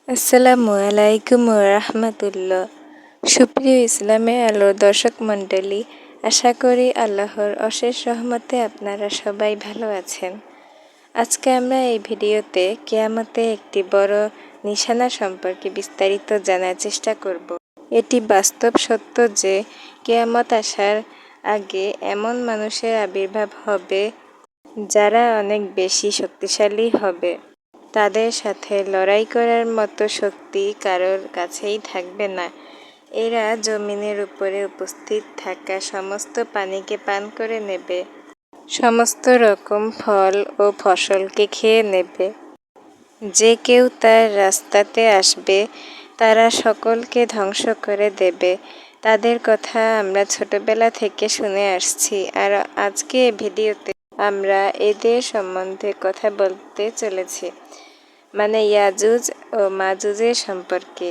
আসসালামু আলাইকুম রাহমাতুল্লাহ। সুপ্রিয় ইসলামে আলোর দর্শক মণ্ডলী, আশা করি আল্লাহর অশেষ রহমতে আপনারা সবাই ভালো আছেন। আজকে আমরা এই ভিডিওতে কিয়ামতে একটি বড় নিশানা সম্পর্কে বিস্তারিত জানার চেষ্টা করব। এটি বাস্তব সত্য যে কিয়ামত আসার আগে এমন মানুষের আবির্ভাব হবে যারা অনেক বেশি শক্তিশালী হবে। তাদের সাথে লড়াই করার মতো শক্তি কারোর কাছেই থাকবে না। এরা জমিনের উপরে উপস্থিত থাকা সমস্ত পানিকে পান করে নেবে, সমস্ত রকম ফল ও ফসলকে খেয়ে নেবে। যে কেউ তার রাস্তাতে আসবে তারা সকলকে ধ্বংস করে দেবে। তাদের কথা আমরা ছোটবেলা থেকে শুনে আসছি, আর আজকে এই ভিডিওতে আমরা এদের সম্বন্ধে কথা বলতে চলেছি, মানে ইয়াজুজ ও মাজুজের সম্পর্কে।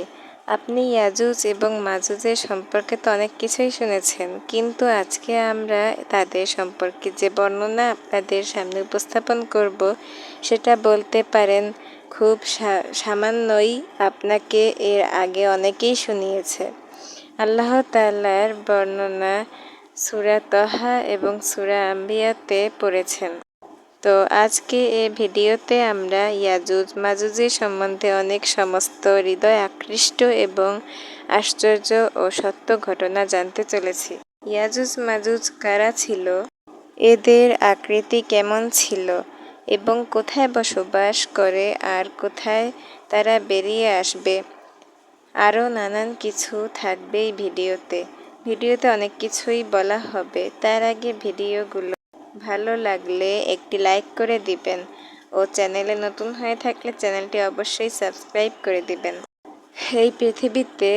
আপনি ইয়াজুজ এবং মাজুজের সম্পর্কে তো অনেক কিছুই শুনেছেন, কিন্তু আজকে আমরা তাদের সম্পর্কে যে বর্ণনা আপনাদের সামনে উপস্থাপন করব সেটা বলতে পারেন খুব সামান্যই আপনাকে এর আগে অনেকেই শুনিয়েছে। আল্লাহ তাআলার বর্ণনা সূরা তহা এবং সূরা আম্বিয়াতে পড়েছেন। তো আজকে এই ভিডিওতে আমরা ইয়াজুজ মাজুজের সম্বন্ধে অনেক সমস্ত হৃদয় আকৃষ্ট এবং আশ্চর্য ও সত্য ঘটনা জানতে চলেছি। ইয়াজুজ মাজুজ কারা ছিল, এদের আকৃতি কেমন ছিল এবং কোথায় বসবাস করে আর কোথায় তারা বেরিয়ে আসবে, আরও নানান কিছু থাকবে এই ভিডিওতে অনেক কিছুই বলা হবে। তার আগে ভিডিওগুলো ভালো লাগলে একটি লাইক করে দিবেন ও চ্যানেলে নতুন হয়ে থাকলে চ্যানেলটি অবশ্যই সাবস্ক্রাইব করে দিবেন। এই পৃথিবীতে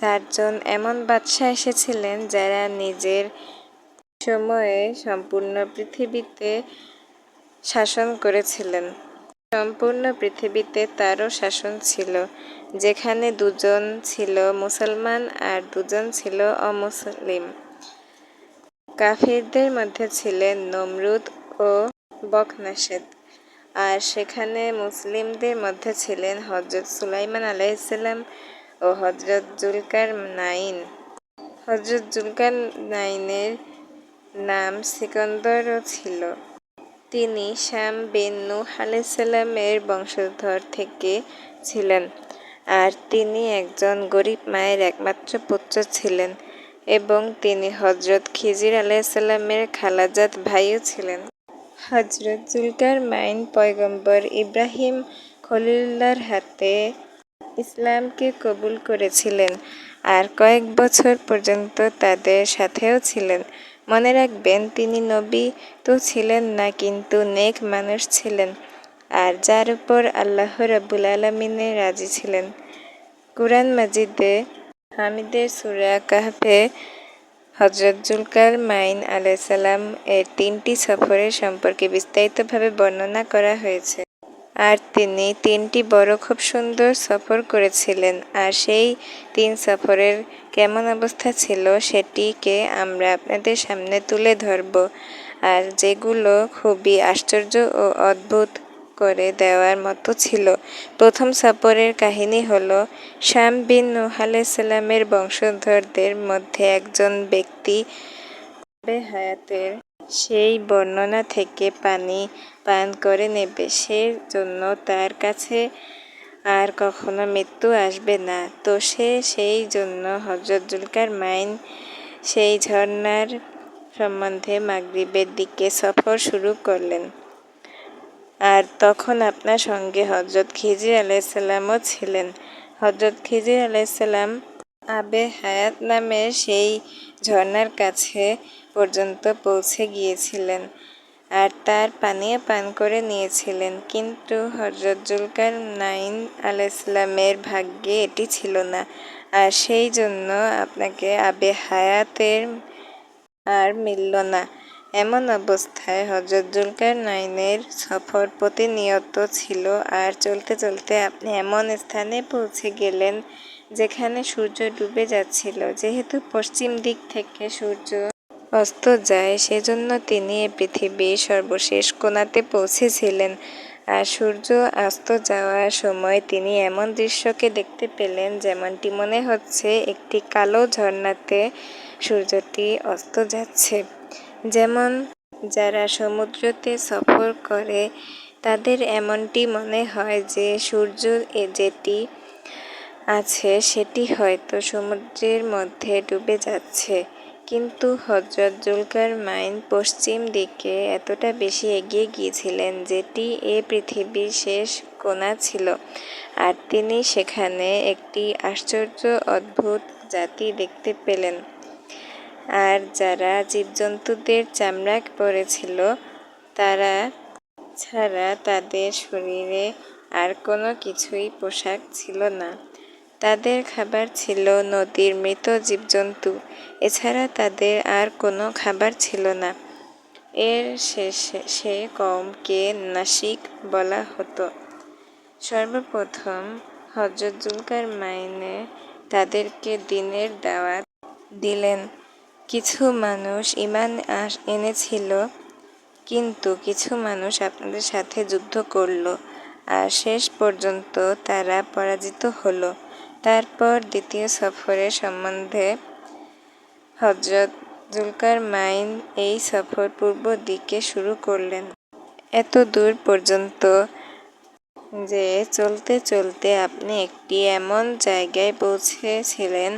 4 জন এমন বাদশাহ এসেছিলেন যারা নিজের সময়ে সম্পূর্ণ পৃথিবীতে শাসন করেছিলেন। সম্পূর্ণ পৃথিবীতে তারও শাসন ছিল, যেখানে 2 জন ছিল মুসলমান আর 2 জন ছিল অমুসলিম। কাফিরদের মধ্যে ছিলেন নমরুদ ও বখনাসের, আর সেখানে মুসলিমদের মধ্যে ছিলেন হযরত সুলাইমান আলাইহিসসালাম ও হযরত জুলকারনাইন। হযরত জুলকারনাইনের নাম সিকন্দরও ছিল। তিনি শাম বিন নূহ আলাইহিসসালামের বংশধর থেকে ছিলেন, আর তিনি একজন গরিব মায়ের একমাত্র পুত্র ছিলেন এবং তিনি হযরত খিজির আলাইহিসসালামের খালাজাত ভাইও ছিলেন। হযরত জুলকারনাইন পয়গম্বর ইব্রাহিম খলিলুল্লাহর হাতে ইসলামকে কবুল করেছিলেন আর কয়েক বছর পর্যন্ত তাদের সাথেও ছিলেন। মনে রাখবেন, তিনি নবী তো ছিলেন না, কিন্তু নেক মানুষ ছিলেন আর যার উপর আল্লাহ রাব্বুল আলামিনের রাজি ছিলেন। কুরআন মাজিদে হামিদের সূরা কাহফে হযরত জুলকারনাইন আলাইহিসসালাম এর 3টি সফরের সম্পর্কে বিস্তারিতভাবে বর্ণনা করা হয়েছে। আর তিনি 3টি বড় খুব সুন্দর সফর করেছিলেন, আর সেই 3 সফরের কেমন অবস্থা ছিল সেটিকে আমরা আপনাদের সামনে তুলে ধরব, আর যেগুলো খুবই আশ্চর্য ও অদ্ভুত করে দেওয়ার মতো ছিল। প্রথম সফরের কাহিনী হলো, শাম বিন নূহ আলাইহিসসালামের বংশধরদের মধ্যে একজন ব্যক্তি আবে হায়াতের সেই বর্ণনা থেকে পানি পান করে নেবে, সেজন্য তার কাছে আর কখনো মৃত্যু আসবে না। তো সেই জন্য হযরত জুলকারনাইন সেই ঝর্ণার সম্বন্ধে মাগরিবের দিকে সফর শুরু করলেন। আর তখন আপনার সঙ্গে হযরত খিজির আলাইহিসসালামও ছিলেন। হযরত খিজির আলাইহিসসালাম আবে হায়াত নামের সেই ঝর্ণার কাছে পর্যন্ত পৌঁছে গিয়েছিলেন আর তার পানীয় পান করে নিয়েছিলেন, কিন্তু হযরত জুলকারনাইন আলাইহিসসালামের ভাগ্যে এটি ছিল না, আর সেই জন্য আপনাকে আবে হায়াতের আর মিলল না। এমন অবস্থায় হযরত জুলকারনাইনের সফর প্রতিনিয়ত ছিল, আর চলতে চলতে আপনি এমন স্থানে পৌঁছে গেলেন যেখানে সূর্য ডুবে যাচ্ছিল। যেহেতু পশ্চিম দিক থেকে সূর্য অস্ত যায়, সেজন্য তিনি এই পৃথিবীর সর্বশেষ কোণাতে পৌঁছেছিলেন। আর সূর্য অস্ত যাওয়ার সময় তিনি এমন দৃশ্যকে দেখতে পেলেন যেমনটি মনে হচ্ছে একটি কালো ঝর্ণাতে সূর্যটি অস্ত যাচ্ছে। যেমন যারা সমুদ্রতে সফর করে তাদের এমনটি মনে হয় যে সূর্য যেটি আছে সেটি হয়তো সমুদ্রের মধ্যে ডুবে যাচ্ছে। কিন্তু হযরত জুলকারনাইন পশ্চিম দিকে এতটা বেশি এগিয়ে গিয়েছিলেন যেটি এ পৃথিবীর শেষ কোণা ছিল, আর তিনি সেখানে একটি আশ্চর্য অদ্ভুত জাতি দেখতে পেলেন। আর যারা জীবজন্তুদের চামড়া পরেছিল তারা ছাড়া তাদের শরীরে আর কোনো কিছুই পোশাক ছিল না। তাদের খাবার ছিল নদীর মৃত জীবজন্তু, এছাড়া তাদের আর কোনো খাবার ছিল না। এর শেষে সে কওমকে নাসিক বলা হতো। সর্বপ্রথম হযরত জুলকারনাইন তাদেরকে দ্বীনের দাওয়াত দিলেন। কিছু মানুষ ঈমান এনেছিল, কিন্তু কিছু মানুষ আপনাদের সাথে যুদ্ধ করল, আর শেষ পর্যন্ত তারা পরাজিত হলো। তারপর দ্বিতীয় সফরের সম্বন্ধে হযরত জুলকারনাইন এই সফর পূর্ব দিকে শুরু করলেন। এত দূর পর্যন্ত যে চলতে চলতে আপনি একটি এমন জায়গায় পৌঁছেছিলেন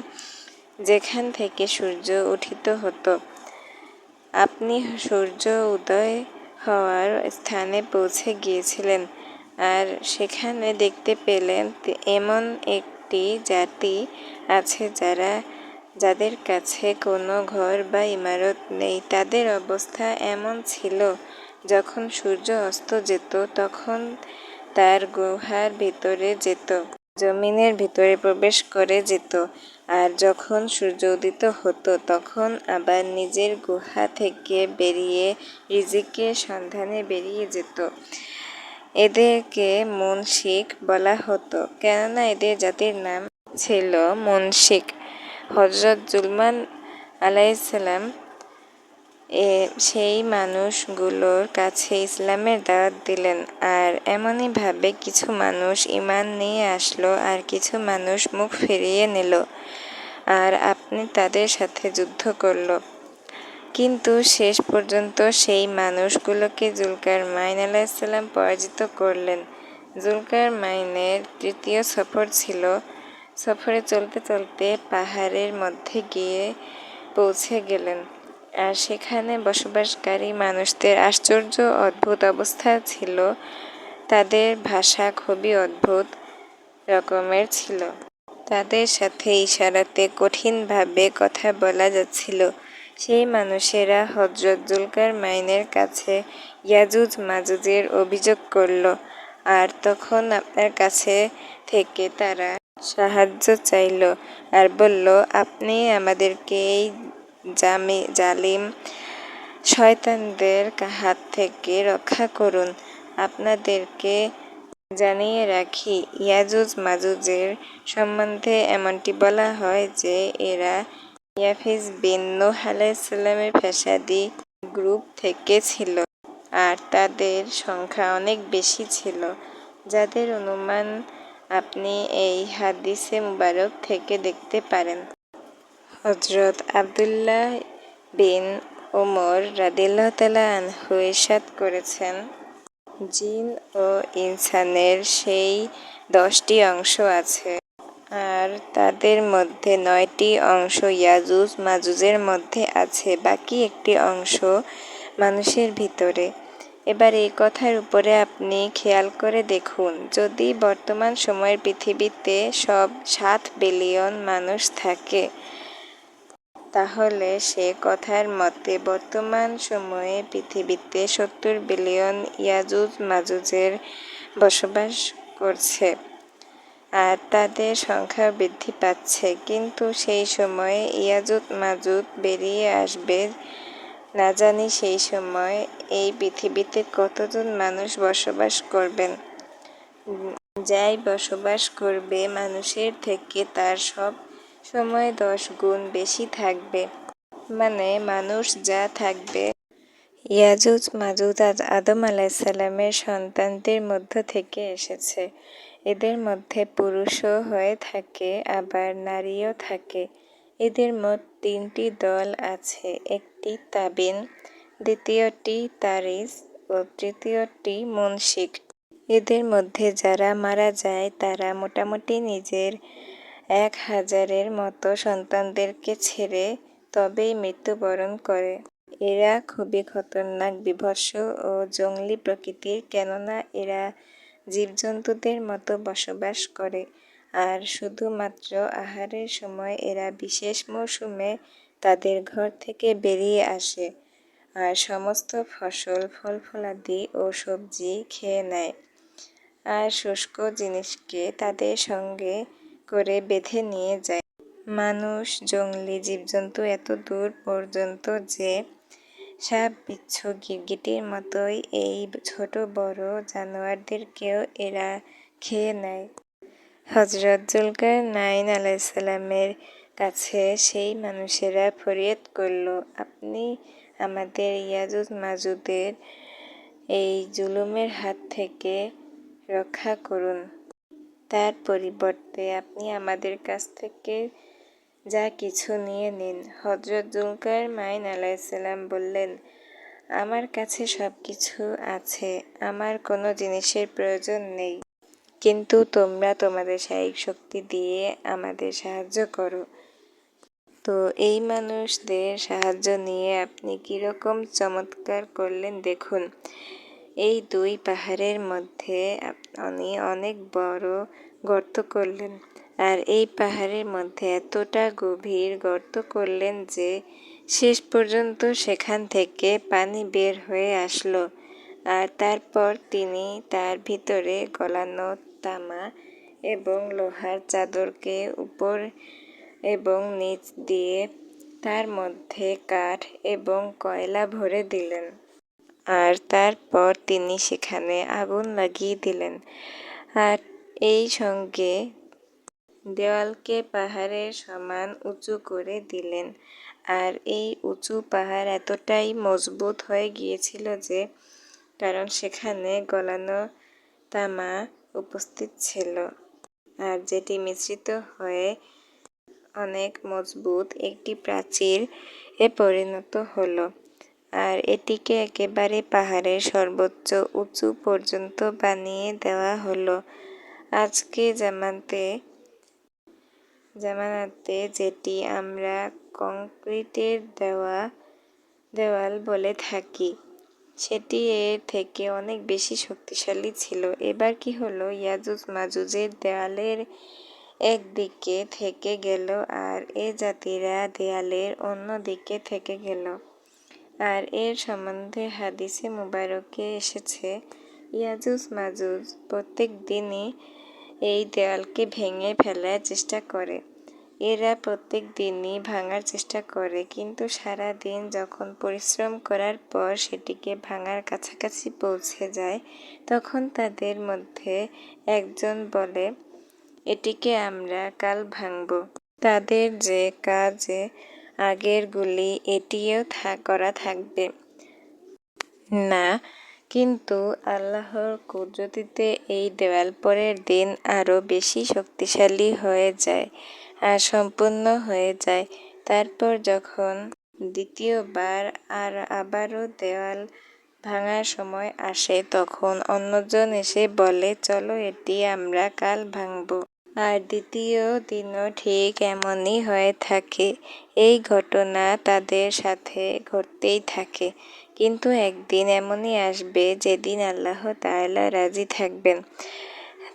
যেখান থেকে সূর্য উঠিত হতো। আপনি সূর্য উদয় হওয়ার স্থানে পৌঁছে গিয়েছিলেন, আর সেখানে দেখতে পেলেন এমন একটি জাতি আছে যাদের কাছে কোনো ঘর বা ইমারত নেই। তাদের অবস্থা এমন ছিল, যখন সূর্য অস্ত যেত তখন তার গুহার ভিতরে যেত, জমিনের ভিতরে প্রবেশ করে যেত, আর যখন সূর্য উদিত হতো তখন আবার নিজের গুহা থেকে বেরিয়ে রিজিকের সন্ধানে বেরিয়ে যেত। এদেরকে মুনশিক বলা হতো, কেননা এদের জাতির নাম ছিল মুনশিক। হযরত জুলকারনাইন আলাইহিসসালাম সেই মানুষগুলোর কাছে ইসলামের দাওয়াত দিলেন, আর এমনিভাবে কিছু মানুষ ঈমান নিয়ে আসলো আর কিছু মানুষ মুখ ফিরিয়ে নিল, আর আপনি তাদের সাথে যুদ্ধ করল। কিন্তু শেষ পর্যন্ত সেই মানুষগুলোকে জুলকারনাইন আলাইহিসসালাম পরাজিত করলেন। জুলকারনাইনের তৃতীয় সফর ছিল। সফরে চলতে চলতে পাহাড়ের মধ্যে গিয়ে পৌঁছে গেলেন, আর সেখানে বসবাসকারী মানুষদের আশ্চর্য অদ্ভুত অবস্থা ছিল। তাদের ভাষা খুবই অদ্ভুত রকমের ছিল। তাদের সাথে ইশারাতে কঠিনভাবে কথা বলা যাচ্ছিল। সেই মানুষেরা হযরত জুলকারনাইনের কাছে ইয়াজুজ মাজুজের অভিযোগ করল, আর তখন আপনার কাছে থেকে তারা সাহায্য চাইল আর বলল, আপনি আমাদেরকে এই জালিম শয়তানদের হাত থেকে রক্ষা করুন। আপনাদেরকে জানিয়ে রাখি, ইয়াজুজ মাজুজের সম্বন্ধে এমনটি বলা হয় যে এরা ইয়াফিজ বিন নূহ আলাইহিসসালামের ফ্যাসাদী গ্রুপ থেকে ছিল, আর তাদের সংখ্যা অনেক বেশি ছিল, যাদের অনুমান আপনি এই হাদিসে মুবারক থেকে দেখতে পারেন। হযরত আব্দুল্লাহ বিন উমর রাদিয়াল্লাহু তাআলা আনহু ইরশাদ করেছেন, জিন ও ইনসানের সেই 10টি অংশ আছে, আর তাদের মধ্যে 9টি অংশ ইয়াজুজ মাজুজের মধ্যে আছে, বাকি একটি অংশ মানুষের ভিতরে। এবার এই কথার উপরে আপনি খেয়াল করে দেখুন, যদি বর্তমান সময়ের পৃথিবীতে সব 7 বিলিয়ন মানুষ থাকে, তাহলে সে কথার মতে বর্তমান সময়ে পৃথিবীতে 70 বিলিয়ন ইয়াজুজ মাজুজের বসবাস করছে, আর তাদের সংখ্যা বৃদ্ধি পাচ্ছে। কিন্তু সেই সময়ে ইয়াজুজ মাজুজ বেরিয়ে আসবে, না জানি সেই সময় এই পৃথিবীতে কতজন মানুষ বসবাস করবেন। যাই বসবাস করবে মানুষের থেকে তার সব সময় 10 গুণ বেশি থাকবে, মানে মানুষ যা থাকবে ইয়াজুজ মাজুজ আদম আলাইসাল্লামের সন্তানদের মধ্য থেকে এসেছে। এদের মধ্যে পুরুষও হয়ে থাকে, আবার নারীও থাকে। এদের মোট 3টি দল আছে। একটি তাবিন, দ্বিতীয়টি তারিস ও তৃতীয়টি মুনশিক। এদের মধ্যে যারা মারা যায় তারা মোটামুটি নিজের 1000-এর মতো সন্তানদেরকে ছেড়ে তবেই মৃত্যুবরণ করে। এরা খুবই খতরনাক, বীভৎস ও জঙ্গলি প্রকৃতির, কেননা এরা জীবজন্তুদের মতো বসবাস করে। আর শুধুমাত্র আহারের সময় এরা বিশেষ মৌসুমে তাদের ঘর থেকে বেরিয়ে আসে আর সমস্ত ফসল, ফলফলাদি ও সবজি খেয়ে নেয় আর শুষ্ক জিনিসকে তাদের সঙ্গে করে বেঁধে নিয়ে যায়। মানুষ, জঙ্গলি জীবজন্তু এত দূর পর্যন্ত যে সাপ, বিচ্ছু, গিরগিটির মতোই এই ছোট বড় জানোয়ারদেরকেও এরা খেয়ে নেয়। হযরত যুলকারনাইন আলাইহিসসালামের কাছে সেই মানুষেরা ফরিয়াদ করল, আপনি আমাদের ইয়াজুজ মাজুজের এই জুলুমের হাত থেকে রক্ষা করুন। তার পরিবর্তে আপনি আমাদের কাছ থেকে যা কিছু নিয়ে নিন। হযরত যুলকারনাইন আলাইহিসসালাম বললেন, আমার কাছে সব কিছু আছে, আমার কোনো জিনিসের প্রয়োজন নেই, কিন্তু তোমরা তোমাদের শারীরিক শক্তি দিয়ে আমাদের সাহায্য করো। তো এই মানুষদের সাহায্য নিয়ে আপনি কিরকম চমৎকার করলেন দেখুন। এই 2 পাহাড়ের মধ্যে আপনি অনেক বড় গর্ত করলেন, আর এই পাহাড়ের মধ্যে এতটা গভীর গর্ত করলেন যে শেষ পর্যন্ত সেখান থেকে পানি বের হয়ে আসলো। আর তারপর তিনি তার ভিতরে গলানো তামা এবং লোহার চাদরকে উপর এবং নিচ দিয়ে তার মধ্যে কাঠ এবং কয়লা ভরে দিলেন। আর তারপর তিনি সেখানে আগুন লাগিয়ে দিলেন। আর এই সঙ্গে দেওয়ালকে পাহাড়ের সমান উঁচু করে দিলেন। আর এই উঁচু পাহাড় এতটাই মজবুত হয়ে গিয়েছিল যে, কারণ সেখানে গলানো তামা উপস্থিত ছিল, আর যেটি মিশ্রিত হয়ে অনেক মজবুত একটি প্রাচীর এ পরিণত হলো। আর এটিকে একেবারে পাহাড়ের সর্বোচ্চ উঁচু পর্যন্ত বানিয়ে দেওয়া হলো। আজকে জামানাতে যেটি আমরা কংক্রিটের দেওয়াল বলে থাকি, সেটি এর থেকে অনেক বেশি শক্তিশালী ছিল। এবার কি হলো, ইয়াজুজ মাজুজের দেওয়ালের একদিকে থেকে গেল আর এ জাতিরা দেয়ালের অন্য দিকে থেকে গেল। আর এর সম্বন্ধে হাদিসে মুবারকে এসেছে, ইয়াজুজ মাজুজ প্রত্যেক দিনই এই দেওয়ালকে ভেঙে ফেলার চেষ্টা করে। এরা প্রত্যেক দিনই ভাঙার চেষ্টা করে, কিন্তু সারা দিন যখন পরিশ্রম করার পর সেটিকে ভাঙার কাছাকাছি পৌঁছে যায়, তখন তাদের মধ্যে একজন বলে, এটিকে আমরা কাল ভাঙব। তাদের যে কাজে আগেরগুলি এটিও করা থাকবে না, কিন্তু আল্লাহর কুদরতিতে এই দেওয়াল পরের দিন আরো বেশি শক্তিশালী হয়ে যায় আর সম্পূর্ণ হয়ে যায়। তারপর যখন দ্বিতীয়বার আর আবারও দেওয়াল ভাঙার সময় আসে, তখন অন্যজন এসে বলে, চলো এটি আমরা কাল ভাঙব। আর দ্বিতীয় দিনও ঠিক এমনই হয়ে থাকে। এই ঘটনা তাদের সাথে ঘটতেই থাকে। কিন্তু একদিন এমনই আসবে যেদিন আল্লাহ তাআলা রাজি থাকবেন।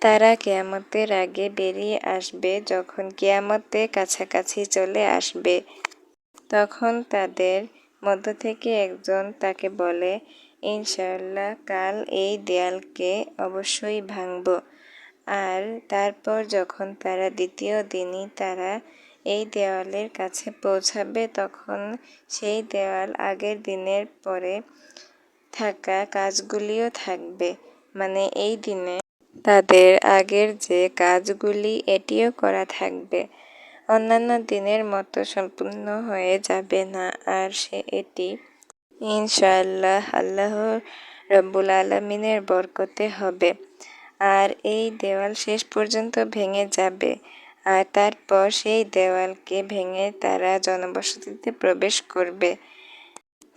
তারা কিয়ামতের আগে বেরিয়ে আসবে। যখন কিয়ামতের কাছাকাছি চলে আসবে, তখন তাদের মধ্য থেকে একজন তাকে বলে, ইনশাআল্লাহ কাল এই দেয়ালকে অবশ্যই ভাঙব। আর তারপর যখন তারা দ্বিতীয় দিনই তারা এই দেওয়ালের কাছে পৌঁছাবে, তখন সেই দেওয়াল আগের দিনের পরে থাকা কাজগুলিও থাকবে। মানে এই দিনে তাদের আগের যে কাজগুলি এটিও করা থাকবে, অন্যান্য দিনের মতো সম্পূর্ণ হয়ে যাবে না। আর এটি ইনশাআল্লাহ আল্লাহ রব্বুল আলামিনের বরকতে হবে। আর এই দেওয়াল শেষ পর্যন্ত ভেঙে যাবে, আর তারপর সেই দেওয়ালকে ভেঙে তারা জনবসতিতে প্রবেশ করবে।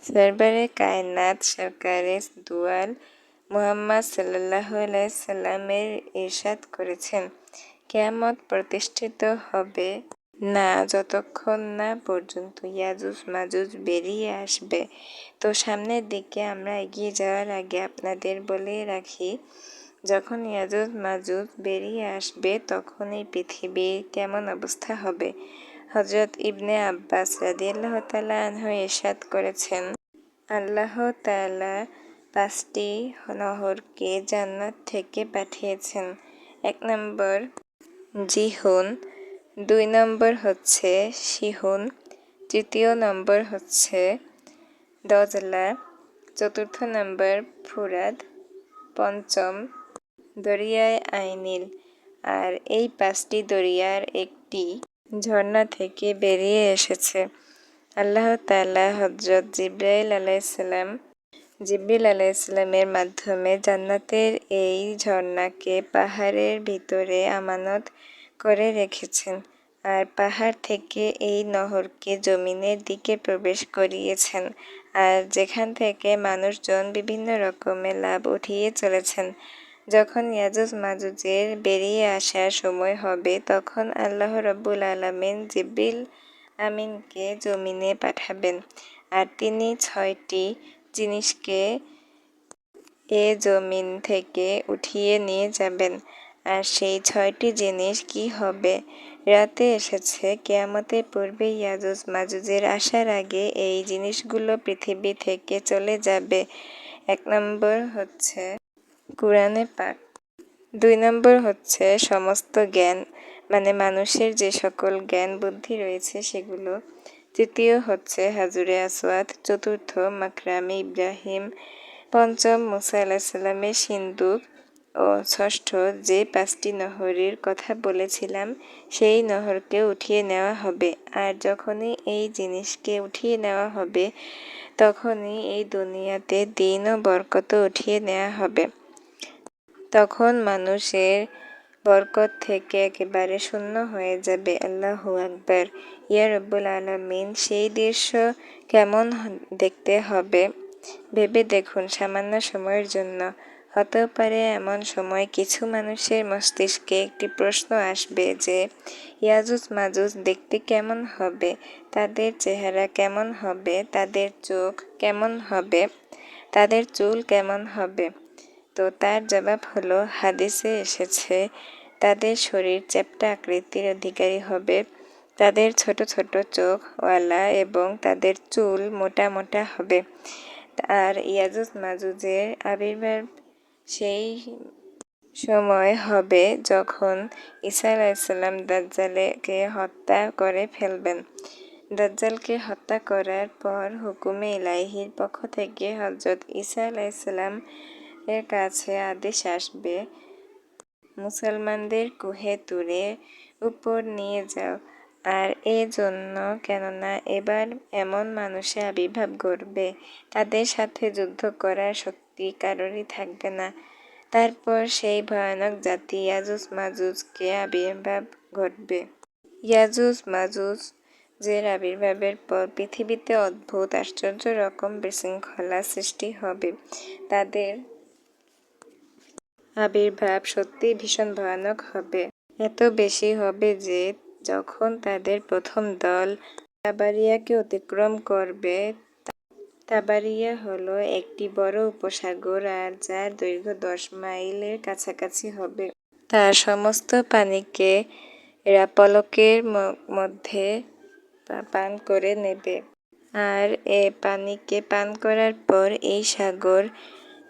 সরবরে কায়নাত সরকারে দুয়াল মুহাম্মদ সাল্লাল্লাহু আলাইহি সাল্লামের ইরশাদ করেছেন, কিয়ামত প্রতিষ্ঠিত হবে না যতক্ষণ না পর্যন্ত ইয়াজুজ মাজুজ বেরিয়ে আসবে। তো সামনের দিকে আমরা এগিয়ে যাওয়ার আগে আপনাদের বলে রাখি, যখন ইয়াজুজ মাজুজ বেরিয়ে আসবে তখন এই পৃথিবীর কেমন অবস্থা হবে। হযরত ইবনে আব্বাস রাদিয়াল্লাহু তাআলা আনহু ইরশাদ করেছেন, আল্লাহ তাআলা 5টি নহরকে জান্নাত থেকে পাঠিয়েছেন। 1 নম্বর জিহুন, 2 নম্বর হচ্ছে শিহুন, তৃতীয় নম্বর হচ্ছে দজলা, চতুর্থ নম্বর ফুরাদ, পঞ্চম দরিয়ায় আইনিল। আর এই 5টি দরিয়ার একটি ঝর্ণা থেকে বেরিয়ে এসেছে। আল্লাহ তাআলা হযরত জিবরিল আলাইহিসসালামের মাধ্যমে জান্নাতের এই ঝর্ণাকে পাহাড়ের ভিতরে আমানত করে রেখেছেন, আর পাহাড় থেকে এই নহরকে জমিনের দিকে প্রবেশ করিয়েছেন, আর যেখান থেকে মানুষজন বিভিন্ন রকমের লাভ উঠিয়ে চলেছেন। যখন ইয়াজুজ মাজুজের বেরিয়ে আসার সময় হবে, তখন আল্লাহ রব্বুল আলামিন জিবরিল আমিনকে জমিনে পাঠাবেন, আর তিনি 6টি জিনিসকে এ জমিন থেকে উঠিয়ে নিয়ে যাবেন। আর সেই 6টি জিনিস কি হবে? রাতে এসেছে, কিয়ামতের পূর্বে ইয়াজুজ মাজুজের আসার আগে এই জিনিসগুলো পৃথিবী থেকে চলে যাবে। 1 নম্বর হচ্ছে কুরআনে পাক, 2 নম্বর হচ্ছে সমস্ত জ্ঞান, মানে মানুষের যে সকল জ্ঞান বুদ্ধি রয়েছে সেগুলো। তৃতীয় হচ্ছে হাজরে আসওয়াদ, চতুর্থ মাকরামে ইব্রাহিম, পঞ্চম মুসা আলাইহিস সালামের সিন্দুক ও ষষ্ঠ যে 5টি নহরের কথা বলেছিলাম সেই নহরকে উঠিয়ে নেওয়া হবে। আর যখনই এই জিনিসকে উঠিয়ে নেওয়া হবে তখনই এই দুনিয়াতে দিন ও বরকত উঠিয়ে নেওয়া হবে। তখন মানুষের বরকত থেকে একেবারে শূন্য হয়ে যাবে। আল্লাহু আকবার। ইয়া রব্বুল আলামিন, সেই দৃশ্য কেমন দেখতে হবে ভেবে দেখুন সামান্য সময়ের জন্য। হতেও পারে এমন সময় কিছু মানুষের মস্তিষ্কে একটি প্রশ্ন আসবে যে ইয়াজুজ মাজুজ দেখতে কেমন হবে, তাদের চেহারা কেমন হবে, তাদের চোখ কেমন হবে, তাদের চুল কেমন হবে। তো তার জবাব হলো, হাদিসে এসেছে তাদের শরীর চ্যাপ্টা আকৃতির অধিকারী হবে, তাদের ছোট ছোট চোখওয়ালা এবং তাদের চুল মোটা মোটা হবে। আর ইয়াজুজ মাজুজের আবির্ভাব সেই সময় হবে যখন ঈসা আলাইহিসসালাম দাজ্জালকে হত্যা করে ফেলবেন। দাজ্জালকে হত্যা করার পর হুকুমে ইলাহির পক্ষ থেকে হযরত ঈসা আলাইহিসসালাম এর কাছে আদেশ আসবে, মুসলমানদের কুহে তুরে উপর নিয়ে যাও। আর জন্য কেননা এবার এমন মানুষের আবির্ভাব ঘটবে তাদের সাথে যুদ্ধ করার শক্তি কারোরই থাকবে না। তারপর সেই ভয়ানক জাতি ইয়াজুজ মাজুজকে আবির্ভাব ঘটবে। ইয়াজুজ মাজুজের আবির্ভাবের পর পৃথিবীতে অদ্ভুত আশ্চর্য রকম বিশৃঙ্খলা সৃষ্টি হবে। তাদের আবির্ভাব সত্যিই ভীষণ ভয়ানক হবে। এত বেশি হবে যে যখন তাদের প্রথম দল তাবারিয়াকে অতিক্রম করবে, তাবারিয়া হলো একটি বড় উপসাগর আর যার দৈর্ঘ্য 10 মাইলের কাছাকাছি হবে। তার সমস্ত পানিকে এরা পলকের মধ্যে পান করে নেবে। আর পানিকে পান করার পর এই সাগর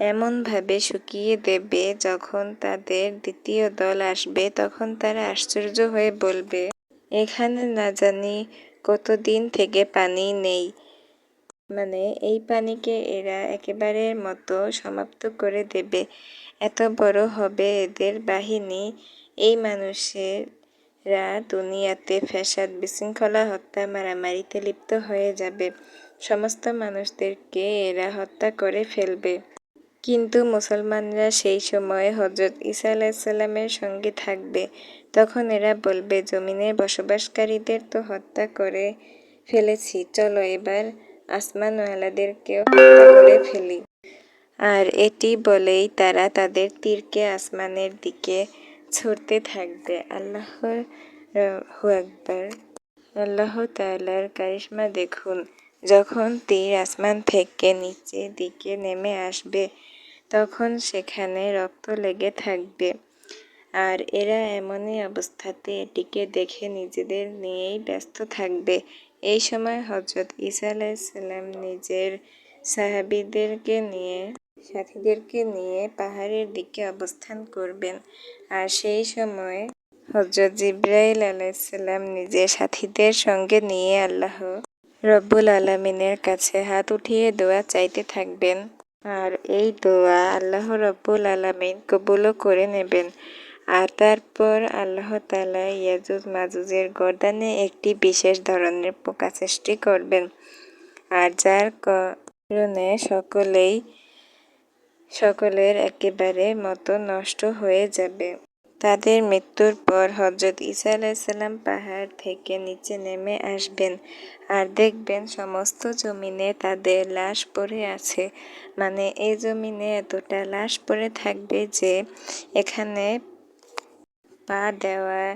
এমনভাবে শুকিয়ে দেবে, যখন তাদের দ্বিতীয় দল আসবে তখন তারা আশ্চর্য হয়ে বলবে, এখানে না জানি কতদিন থেকে পানি নেই। মানে এই পানিকে এরা একেবারের মতো সমাপ্ত করে দেবে। এত বড় হবে এদের বাহিনী। এই মানুষেরা দুনিয়াতে ফ্যাসাদ বিশৃঙ্খলা হত্যা মারামারিতে লিপ্ত হয়ে যাবে। সমস্ত মানুষদেরকে এরা হত্যা করে ফেলবে। কিন্তু মুসলমানরা সেই সময় হযরত ঈসা আলাইহিসসালামের সঙ্গে থাকবে। তখন এরা বলবে, জমিনের বসবাসকারীদের তো হত্যা করে ফেলেছি, চলো এবার আসমানওয়ালাদেরকেও হত্যা করে ফেলি। আর এটি বলেই তারা তাদের তীরকে আসমানের দিকে ছুঁড়তে থাকবে। আল্লাহু আকবার। আল্লাহ তাআলার কারিশমা দেখুন, যখন তীর আসমান থেকে নিচের দিকে নেমে আসবে তখন সেখানে রক্ত লেগে থাকবে। আর এরা এমনই অবস্থাতে এটিকে দেখে নিজেদের নিয়েই ব্যস্ত থাকবে। এই সময় হযরত ঈসা আলাইহিসসালাম নিজের সাথীদেরকে নিয়ে পাহাড়ের দিকে অবস্থান করবেন। আর সেই সময় হযরত জিবরাইল আলাইহিসসালাম নিজের সাথীদের সঙ্গে নিয়ে আল্লাহ রব্বুল আলামিনের কাছে হাত উঠিয়ে দোয়া চাইতে থাকবেন। আর এই দোয়া আল্লাহ রব্বুল আলামিন কবুলও করে নেবেন। আর তারপর আল্লাহ তাআলা ইয়াজুজ মাজুজের গর্দানে একটি বিশেষ ধরনের পোকা সৃষ্টি করবেন। আর যার কারণে সকলের একেবারে মতো নষ্ট হয়ে যাবে। তাদের মৃত্যুর পর হযরত ঈসা আলাইহিসসালাম পাহাড় থেকে নিচে নেমে আসবেন। আর দেখবেন সমস্ত জমিনে তাদের লাশ পড়ে আছে। মানে এই জমিনে এতটা লাশ পড়ে থাকবে যে এখানে পা দেওয়ার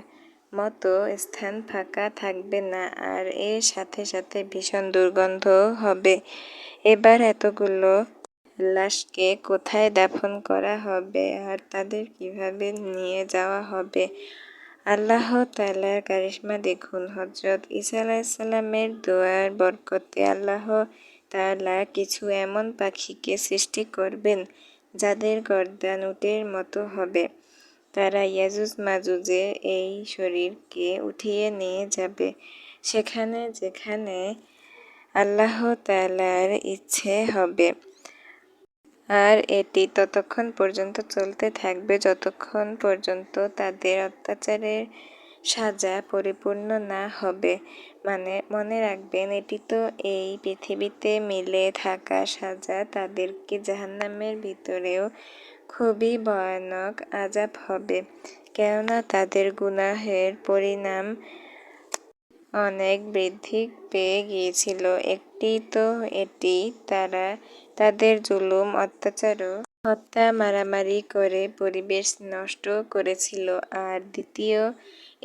মতো স্থান ফাঁকা থাকবে না। আর এর সাথে সাথে ভীষণ দুর্গন্ধ হবে। এবার এতগুলো লাশকে কোথায় দাফন করা হবে আর তাদের কিভাবে নিয়ে যাওয়া হবে? আল্লাহ তাআলার কারিশমা দেখুন, হযরত ঈসা আলাইহিসসালামের দোয়ার বরকতে আল্লাহ তাআলা কিছু এমন পাখিকে সৃষ্টি করবেন যাদের গর্দান উটের মতো হবে। তারা ইয়াজুজ মাজুজের এই শরীরকে উঠিয়ে নিয়ে যাবে সেখানে যেখানে আল্লাহ তাআলার ইচ্ছে হবে। আর এটি ততক্ষণ পর্যন্ত চলতে থাকবে যতক্ষণ পর্যন্ত তাদের অত্যাচারের সাজা পরিপূর্ণ না হবে। মানে মনে রাখবেন, এটি তো এই পৃথিবীতে মিলে থাকা সাজা, তাদেরকে জাহান্নামের ভিতরেও খুবই ভয়ানক আযাব হবে। কেননা তাদের গুনাহের পরিমাণ অনেক বৃদ্ধি পেয়ে গিয়েছিল। একটি তো এটি, তারা তাদের জুলুম, অত্যাচার ও হত্যা মারামারি করে পরিবেশ নষ্ট করেছিল। আর দ্বিতীয়,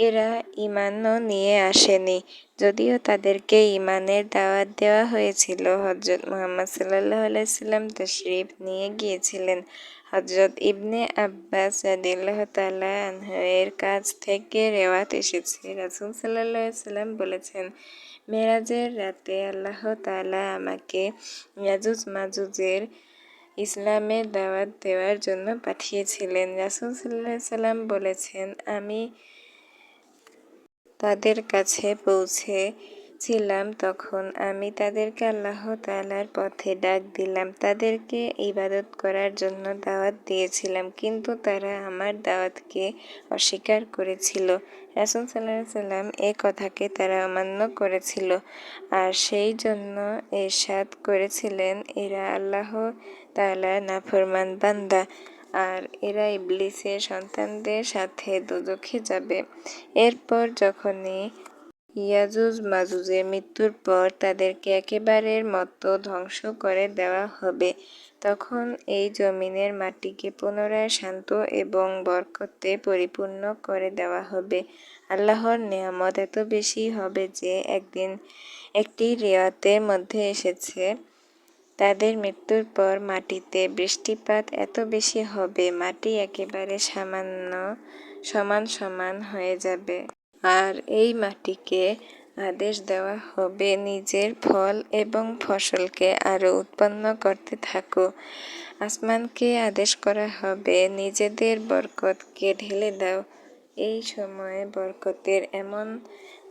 এরা ঈমানও নিয়ে আসেনি। যদিও তাদেরকে ঈমানের দাওয়াত দেওয়া হয়েছিল। হযরত মুহাম্মদ সাল্লাল্লাহু আলাইহি ওয়াসাল্লাম তাশরীফ নিয়ে গিয়েছিলেন। হযরত ইবনে আব্বাস রাদিয়াল্লাহু তাআলা আনহু এর কাছ থেকে রিওয়ায়াত এসেছে, রাসূল সাল্লাল্লাহু আলাইহি ওয়াসাল্লাম বলেছেন, মেরাজের রাতে আল্লাহ তাআলা আমাকে ইয়াজুজ মাজুজের ইসলামের দাওয়াত দেওয়ার জন্য পাঠিয়েছিলেন। রাসূল সাল্লাল্লাহু আলাইহি ওয়াসাল্লাম বলেছেন, আমি তাদের কাছে পৌঁছেছিলাম তখন আমি তাদেরকে আল্লাহ তাআলার পথে ডাক দিলাম, তাদেরকে ইবাদত করার জন্য দাওয়াত দিয়েছিলাম, কিন্তু তারা আমার দাওয়াতকে অস্বীকার করেছিল। রাসূল সাল্লাল্লাহু আলাইহি ওয়াসাল্লাম এ কথাকে তারা অমান্য করেছিল। আর সেই জন্য ইরশাদ করেছিলেন, এরা আল্লাহ তাআলার নাফরমান বান্দা, আর এরা ইবলীসের সন্তানদের সাথে দোজখে যাবে। এরপর যখনই ইয়াজুজ মাজুজের মৃত্যুর পর তাদেরকে একেবারের মতো ধ্বংস করে দেওয়া হবে, তখন এই জমিনের মাটিকে পুনরায় শান্ত এবং বরকতে পরিপূর্ণ করে দেওয়া হবে। আল্লাহর নেয়ামত এত বেশি হবে যে একদিন একটি রিওয়ায়াতের মধ্যে এসেছে, তাদের মৃত্যুর পর মাটিতে বৃষ্টিপাত এত বেশি হবে, মাটি একেবারে সমান সমান হয়ে যাবে। আর এই মাটিকে আদেশ দেওয়া হবে, নিজের ফল এবং ফসলকে আরো উৎপন্ন করতে থাকো। আসমানকে আদেশ করা হবে, নিজেদের বরকতকে ঢেলে দাও। এই সময়ে বরকতের এমন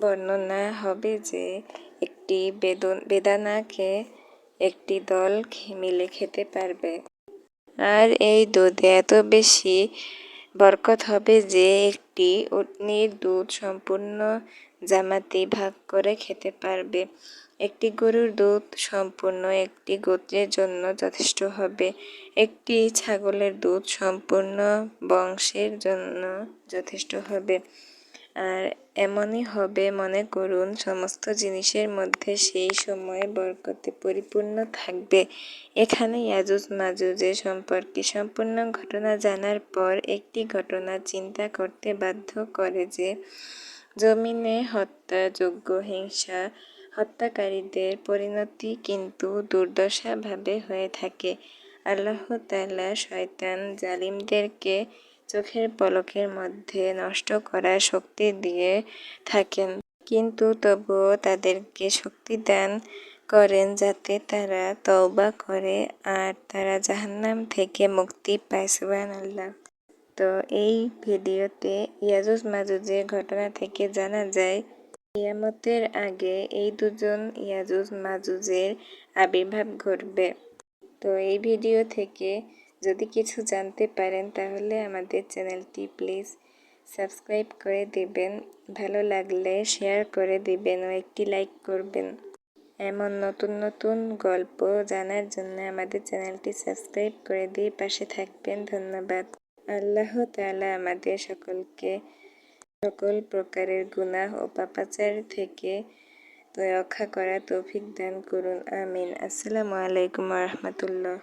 বর্ণনা হবে যে একটি বেদানাকে একটি দল মিলে খেতে পারবে। আর এই দুধে এত বেশি বরকত হবে যে একটি উটনীর দুধ সম্পূর্ণ জামাতি ভাগ করে খেতে পারবে। একটি গরুর দুধ সম্পূর্ণ একটি গোত্রের জন্য যথেষ্ট হবে। একটি ছাগলের দুধ সম্পূর্ণ বংশের জন্য যথেষ্ট হবে। আর এমনই হবে, মনে করুন সমস্ত জিনিসের মধ্যে সেই সময়ে বরকতে পরিপূর্ণ থাকবে। এখানে ইয়াজুজ মাজুজের সম্পর্কে সম্পূর্ণ ঘটনা জানার পর একটি ঘটনা চিন্তা করতে বাধ্য করে যে জমিনে হত্যাযোগ্য হিংসা হত্যাকারীদের পরিণতি কিন্তু দুর্দশাভাবে হয়ে থাকে। আল্লাহ তাআলা শয়তান জালিমদেরকে চোখের পলকের মধ্যে নষ্ট করার শক্তি দিয়ে থাকেন, কিন্তু তবুও তাদেরকে শক্তি দান করেন যাতে তারা তওবা করে আর তারা জাহান্নাম থেকে মুক্তি পায়। সুবহানাল্লাহ। তো এই ভিডিওতে ইয়াজুজ মাজুজের ঘটনা থেকে জানা যায় কিয়ামতের আগে এই দুজন ইয়াজুজ মাজুজের আবির্ভাব ঘটবে। তো এই ভিডিও থেকে যদি কিছু জানতে পারেন তাহলে আমাদের চ্যানেলটি প্লিজ সাবস্ক্রাইব করে দিবেন, ভালো লাগলে শেয়ার করে দিবেন ও একটি লাইক করবেন। এমন নতুন নতুন গল্প জানার জন্য আমাদের চ্যানেলটি সাবস্ক্রাইব করে দিয়ে পাশে থাকবেন। ধন্যবাদ। আল্লাহ তাআলা আমাদের সকলকে সকল প্রকারের গুনাহ ও পাপাচার থেকে রক্ষা করার তৌফিক দান করুন। আমিন। আসসালামু আলাইকুম ওয়া রাহমাতুল্লাহ।